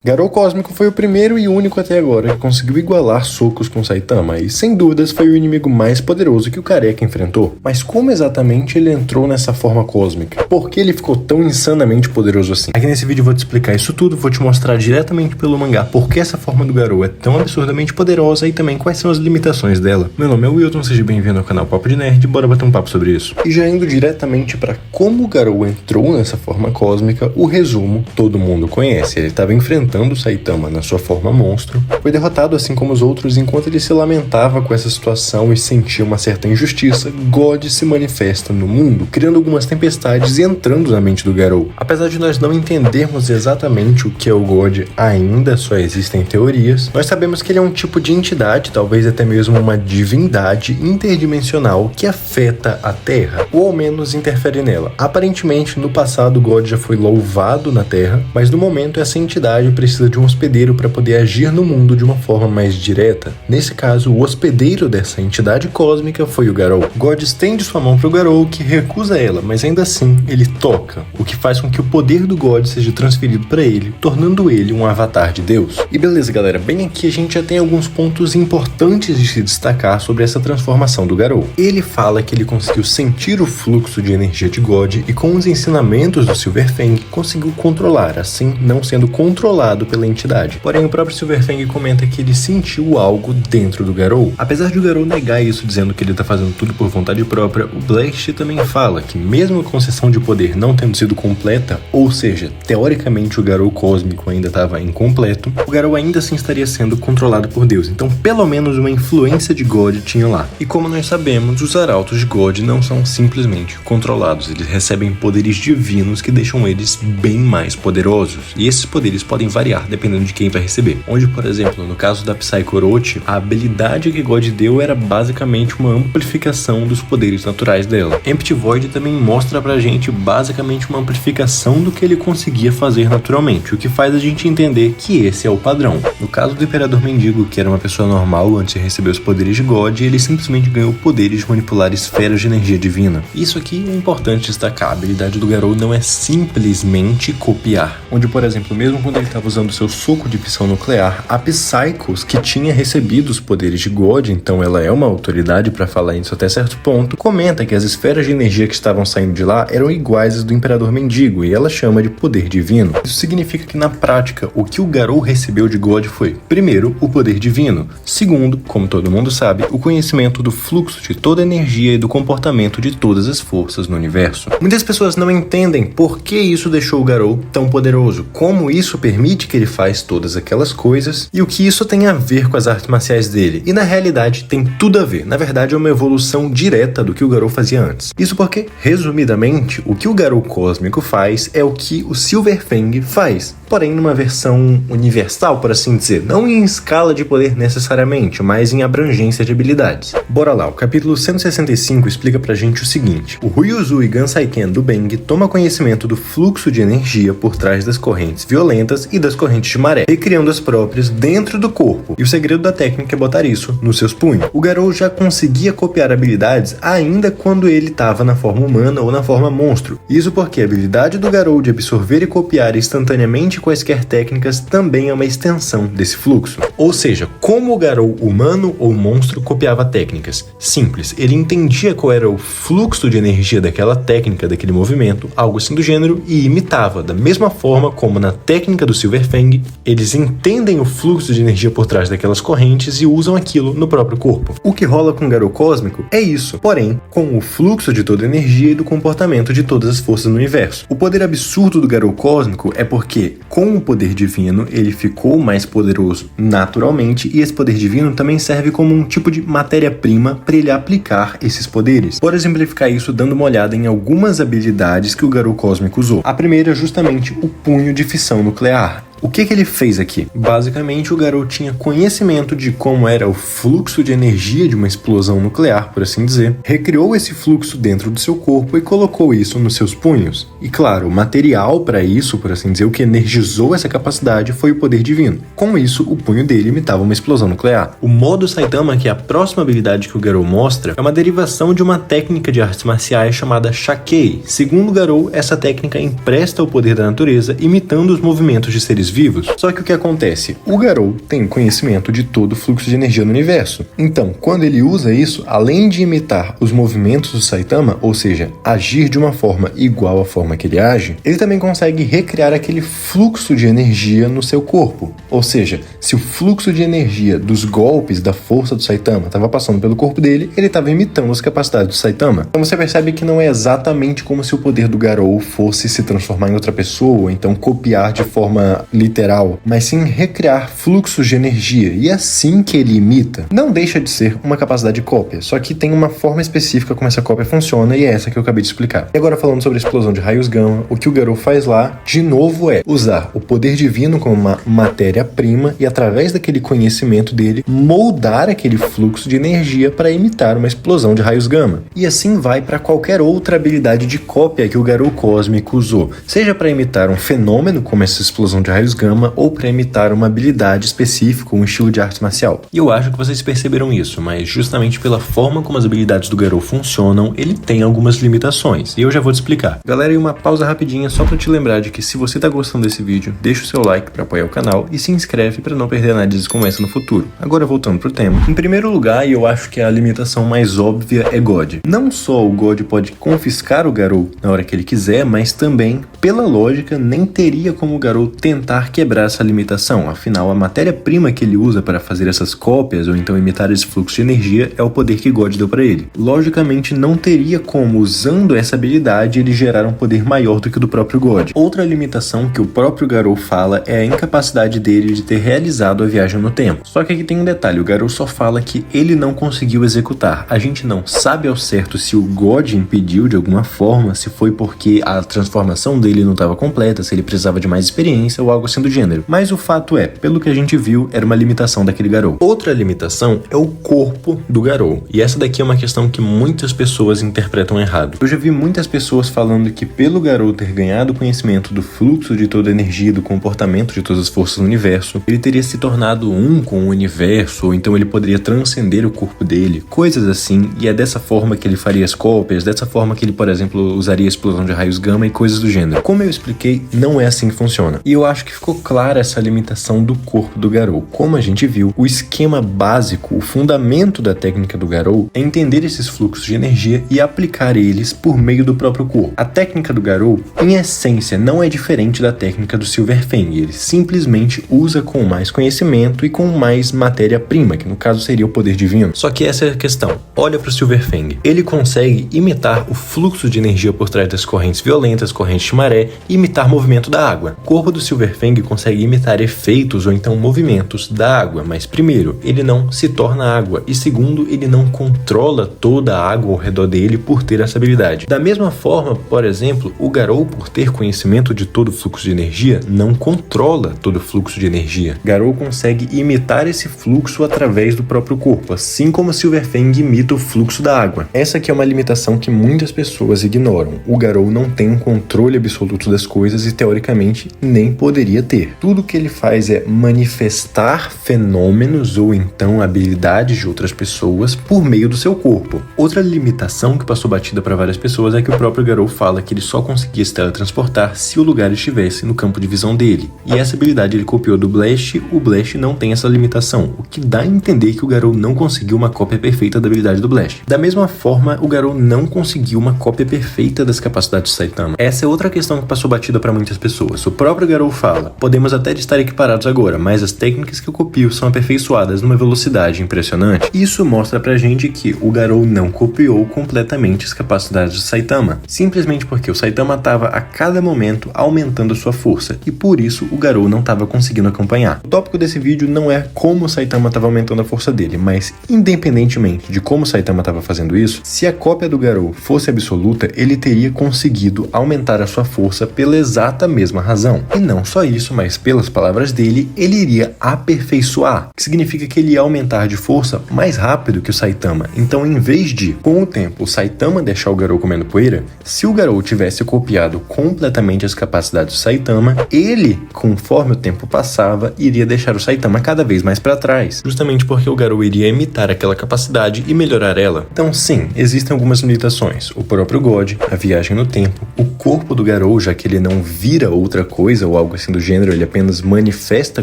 Garou Cósmico foi o primeiro e único até agora que conseguiu igualar socos com Saitama e, sem dúvidas, foi o inimigo mais poderoso que o Careca enfrentou. Mas como exatamente ele entrou nessa forma cósmica? Por que ele ficou tão insanamente poderoso assim? Aqui nesse vídeo eu vou te explicar isso tudo, vou te mostrar diretamente pelo mangá por que essa forma do Garou é tão absurdamente poderosa e também quais são as limitações dela. Meu nome é Wilton, seja bem-vindo ao canal Papo de Nerd, bora bater um papo sobre isso. E já indo diretamente para como o Garou entrou nessa forma cósmica, o resumo todo mundo conhece. Ele estava enfrentando o Saitama na sua forma monstro, foi derrotado assim como os outros. Enquanto ele se lamentava com essa situação e sentia uma certa injustiça, God se manifesta no mundo, criando algumas tempestades e entrando na mente do Garou. Apesar de nós não entendermos exatamente o que é o God, ainda só existem teorias, nós sabemos que ele é um tipo de entidade, talvez até mesmo uma divindade interdimensional que afeta a Terra, ou ao menos interfere nela. Aparentemente, no passado, God já foi louvado na Terra, mas no momento essa entidade precisa de um hospedeiro para poder agir no mundo de uma forma mais direta. Nesse caso, o hospedeiro dessa entidade cósmica foi o Garou. God estende sua mão para o Garou, que recusa ela, mas ainda assim ele toca, o que faz com que o poder do God seja transferido para ele, tornando ele um avatar de Deus. E beleza, galera, bem aqui a gente já tem alguns pontos importantes de se destacar sobre essa transformação do Garou. Ele fala que ele conseguiu sentir o fluxo de energia de God e com os ensinamentos do Silverfang conseguiu controlar, assim não sendo controlado pela entidade. Porém, o próprio Silverfang comenta que ele sentiu algo dentro do Garou. Apesar de o Garou negar isso, dizendo que ele tá fazendo tudo por vontade própria, o Blast também fala que mesmo a concessão de poder não tendo sido completa, ou seja, teoricamente o Garou cósmico ainda estava incompleto, o Garou ainda assim estaria sendo controlado por Deus. Então, pelo menos uma influência de God tinha lá. E como nós sabemos, os arautos de God não são simplesmente controlados, eles recebem poderes divinos que deixam eles bem mais poderosos. E esses poderes podem variar dependendo de quem vai receber. Onde, por exemplo, no caso da Psycho Orochi, a habilidade que God deu era basicamente uma amplificação dos poderes naturais dela. Empty Void também mostra pra gente basicamente uma amplificação do que ele conseguia fazer naturalmente, o que faz a gente entender que esse é o padrão. No caso do Imperador Mendigo, que era uma pessoa normal antes de receber os poderes de God, ele simplesmente ganhou poderes de manipular esferas de energia divina. Isso aqui é importante destacar, a habilidade do Garou não é simplesmente copiar. Onde, por exemplo, mesmo quando ele estava usando seu soco de fissão nuclear, a Psychos, que tinha recebido os poderes de God, então ela é uma autoridade para falar isso até certo ponto, comenta que as esferas de energia que estavam saindo de lá eram iguais às do Imperador Mendigo, e ela chama de poder divino. Isso significa que na prática, o que o Garou recebeu de God foi, primeiro, o poder divino, segundo, como todo mundo sabe, o conhecimento do fluxo de toda a energia e do comportamento de todas as forças no universo. Muitas pessoas não entendem por que isso deixou o Garou tão poderoso, como isso permite que ele faz todas aquelas coisas e o que isso tem a ver com as artes marciais dele. E na realidade tem tudo a ver. Na verdade é uma evolução direta do que o Garou fazia antes. Isso porque, resumidamente, o que o Garou cósmico faz é o que o Silverfang faz, porém numa versão universal, por assim dizer, não em escala de poder necessariamente, mas em abrangência de habilidades. Bora lá, o capítulo 165 explica pra gente o seguinte: o Ryuzui Gansaiken do Beng toma conhecimento do fluxo de energia por trás das correntes violentas e das correntes de maré, recriando as próprias dentro do corpo, e o segredo da técnica é botar isso nos seus punhos. O Garou já conseguia copiar habilidades ainda quando ele estava na forma humana ou na forma monstro. Isso porque a habilidade do Garou de absorver e copiar instantaneamente quaisquer técnicas também é uma extensão desse fluxo. Ou seja, como o Garou humano ou monstro copiava técnicas? Simples, ele entendia qual era o fluxo de energia daquela técnica, daquele movimento, algo assim do gênero, e imitava, da mesma forma como na técnica do Silverfang, eles entendem o fluxo de energia por trás daquelas correntes e usam aquilo no próprio corpo. O que rola com o Garou cósmico é isso, porém, com o fluxo de toda a energia e do comportamento de todas as forças no universo. O poder absurdo do Garou cósmico é porque, com o poder divino, ele ficou mais poderoso naturalmente, e esse poder divino também serve como um tipo de matéria-prima para ele aplicar esses poderes. Por exemplificar isso, dando uma olhada em algumas habilidades que o Garou cósmico usou. A primeira é justamente o punho de fissão nuclear. O que ele fez aqui? Basicamente, o Garou tinha conhecimento de como era o fluxo de energia de uma explosão nuclear, por assim dizer, recriou esse fluxo dentro do seu corpo e colocou isso nos seus punhos. E claro, o material para isso, por assim dizer, o que energizou essa capacidade foi o poder divino. Com isso, o punho dele imitava uma explosão nuclear. O modo Saitama, que é a próxima habilidade que o Garou mostra, é uma derivação de uma técnica de artes marciais chamada Shakei. Segundo o Garou, essa técnica empresta o poder da natureza, imitando os movimentos de seres vivos. Só que o que acontece? O Garou tem conhecimento de todo o fluxo de energia no universo. Então, quando ele usa isso, além de imitar os movimentos do Saitama, ou seja, agir de uma forma igual à forma que ele age, ele também consegue recriar aquele fluxo de energia no seu corpo. Ou seja, se o fluxo de energia dos golpes da força do Saitama estava passando pelo corpo dele, ele estava imitando as capacidades do Saitama. Então você percebe que não é exatamente como se o poder do Garou fosse se transformar em outra pessoa, ou então copiar de forma literal, mas sim recriar fluxos de energia, e assim que ele imita, não deixa de ser uma capacidade de cópia, só que tem uma forma específica como essa cópia funciona, e é essa que eu acabei de explicar. E agora falando sobre a explosão de raios gama, o que o Garou faz lá, de novo, é usar o poder divino como uma matéria-prima e através daquele conhecimento dele, moldar aquele fluxo de energia para imitar uma explosão de raios gama. E assim vai para qualquer outra habilidade de cópia que o Garou cósmico usou, seja para imitar um fenômeno como essa explosão de raios gama ou para imitar uma habilidade específica, um estilo de arte marcial. E eu acho que vocês perceberam isso, mas justamente pela forma como as habilidades do Garou funcionam, ele tem algumas limitações, e eu já vou te explicar. Galera, e uma pausa rapidinha só para te lembrar de que se você tá gostando desse vídeo, deixa o seu like para apoiar o canal e se inscreve para não perder análises como essa no futuro. Agora voltando pro tema. Em primeiro lugar, e eu acho que a limitação mais óbvia é God. Não só o God pode confiscar o Garou na hora que ele quiser, mas também, pela lógica, nem teria como o Garou tentar quebrar essa limitação. Afinal, a matéria-prima que ele usa para fazer essas cópias ou então imitar esse fluxo de energia é o poder que God deu para ele. Logicamente, não teria como, usando essa habilidade, ele gerar um poder maior do que o do próprio God. Outra limitação que o próprio Garou fala é a incapacidade dele de ter realizado a viagem no tempo. Só que aqui tem um detalhe, o Garou só fala que ele não conseguiu executar. A gente não sabe ao certo se o God impediu de alguma forma, se foi porque a transformação dele não estava completa, se ele precisava de mais experiência ou algo assim do gênero. Mas o fato é, pelo que a gente viu, era uma limitação daquele Garou. Outra limitação é o corpo do Garou. E essa daqui é uma questão que muitas pessoas interpretam errado. Eu já vi muitas pessoas falando que pelo Garou ter ganhado conhecimento do fluxo de toda a energia, do comportamento de todas as forças do universo, ele teria se tornado um com o universo, ou então ele poderia transcender o corpo dele, coisas assim, e é dessa forma que ele faria as cópias, dessa forma que ele, por exemplo, usaria a explosão de raios gama e coisas do gênero. Como eu expliquei, não é assim que funciona. E eu acho que ficou clara essa limitação do corpo do Garou. Como a gente viu, o esquema básico, o fundamento da técnica do Garou é entender esses fluxos de energia e aplicar eles por meio do próprio corpo. A técnica do Garou, em essência, não é diferente da técnica do Silverfang. Ele simplesmente usa com mais conhecimento e com mais matéria-prima, que no caso seria o poder divino. Só que essa é a questão. Olha para o Silverfang. Ele consegue imitar o fluxo de energia por trás das correntes violentas, correntes de maré, e imitar movimento da água. O corpo do Silverfang consegue imitar efeitos ou então movimentos da água, mas primeiro, ele não se torna água, e segundo, ele não controla toda a água ao redor dele por ter essa habilidade. Da mesma forma, por exemplo, o Garou, por ter conhecimento de todo o fluxo de energia, não controla todo o fluxo de energia. Garou consegue imitar esse fluxo através do próprio corpo, assim como Silverfang imita o fluxo da água. Essa aqui é uma limitação que muitas pessoas ignoram. O Garou não tem um controle absoluto das coisas e, teoricamente, nem poderia ter. Tudo que ele faz é manifestar fenômenos ou então habilidades de outras pessoas por meio do seu corpo. Outra limitação que passou batida para várias pessoas é que o próprio Garou fala que ele só conseguia se teletransportar se o lugar estivesse no campo de visão dele. E essa habilidade ele copiou do Blast, o Blast não tem essa limitação, o que dá a entender que o Garou não conseguiu uma cópia perfeita da habilidade do Blast. Da mesma forma, o Garou não conseguiu uma cópia perfeita das capacidades do Saitama. Essa é outra questão que passou batida para muitas pessoas. O próprio Garou fala, podemos até estar equiparados agora, mas as técnicas que eu copio são aperfeiçoadas numa velocidade impressionante. Isso mostra pra gente que o Garou não copiou completamente as capacidades do Saitama, simplesmente porque o Saitama estava a cada momento aumentando sua força, e por isso o Garou não estava conseguindo acompanhar. O tópico desse vídeo não é como o Saitama estava aumentando a força dele, mas independentemente de como o Saitama estava fazendo isso, se a cópia do Garou fosse absoluta, ele teria conseguido aumentar a sua força pela exata mesma razão. E não só isso, mas pelas palavras dele, ele iria aperfeiçoar, que significa que ele ia aumentar de força mais rápido que o Saitama. Então, em vez de, com o tempo, o Saitama deixar o Garou comendo poeira, se o Garou tivesse copiado completamente as capacidades do Saitama, ele, conforme o tempo passava, iria deixar o Saitama cada vez mais para trás, justamente porque o Garou iria imitar aquela capacidade e melhorar ela. Então, sim, existem algumas limitações. O próprio God, a viagem no tempo, o corpo do Garou Garou, já que ele não vira outra coisa ou algo assim do gênero, ele apenas manifesta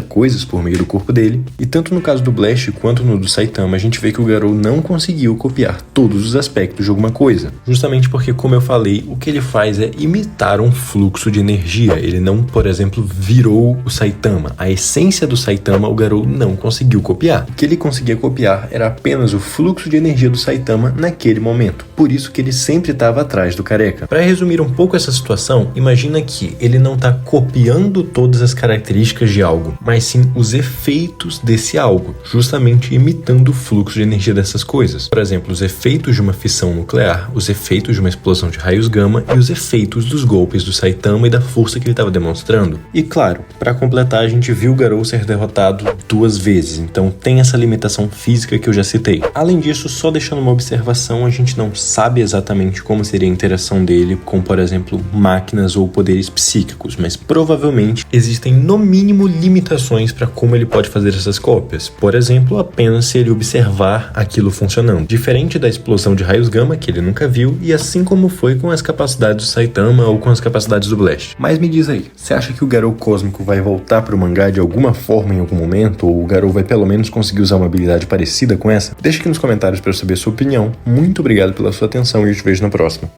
coisas por meio do corpo dele. E tanto no caso do Blast quanto no do Saitama, a gente vê que o Garou não conseguiu copiar todos os aspectos de alguma coisa. Justamente porque, como eu falei, o que ele faz é imitar um fluxo de energia. Ele não, por exemplo, virou o Saitama. A essência do Saitama, o Garou não conseguiu copiar. O que ele conseguia copiar era apenas o fluxo de energia do Saitama naquele momento. Por isso que ele sempre estava atrás do Careca. Para resumir um pouco essa situação, imagina que ele não está copiando todas as características de algo, mas sim os efeitos desse algo, justamente imitando o fluxo de energia dessas coisas. Por exemplo, os efeitos de uma fissão nuclear, os efeitos de uma explosão de raios gama e os efeitos dos golpes do Saitama e da força que ele estava demonstrando. E claro, para completar, a gente viu o Garou ser derrotado 2 vezes, então tem essa limitação física que eu já citei. Além disso, só deixando uma observação, a gente não sabe exatamente como seria a interação dele com, por exemplo, máquinas ou poderes psíquicos, mas provavelmente existem no mínimo limitações para como ele pode fazer essas cópias. Por exemplo, apenas se ele observar aquilo funcionando. Diferente da explosão de raios gama, que ele nunca viu, e assim como foi com as capacidades do Saitama ou com as capacidades do Blast. Mas me diz aí, você acha que o Garou cósmico vai voltar pro mangá de alguma forma em algum momento, ou o Garou vai pelo menos conseguir usar uma habilidade parecida com essa? Deixa aqui nos comentários para eu saber a sua opinião. Muito obrigado pela sua atenção e eu te vejo na próxima.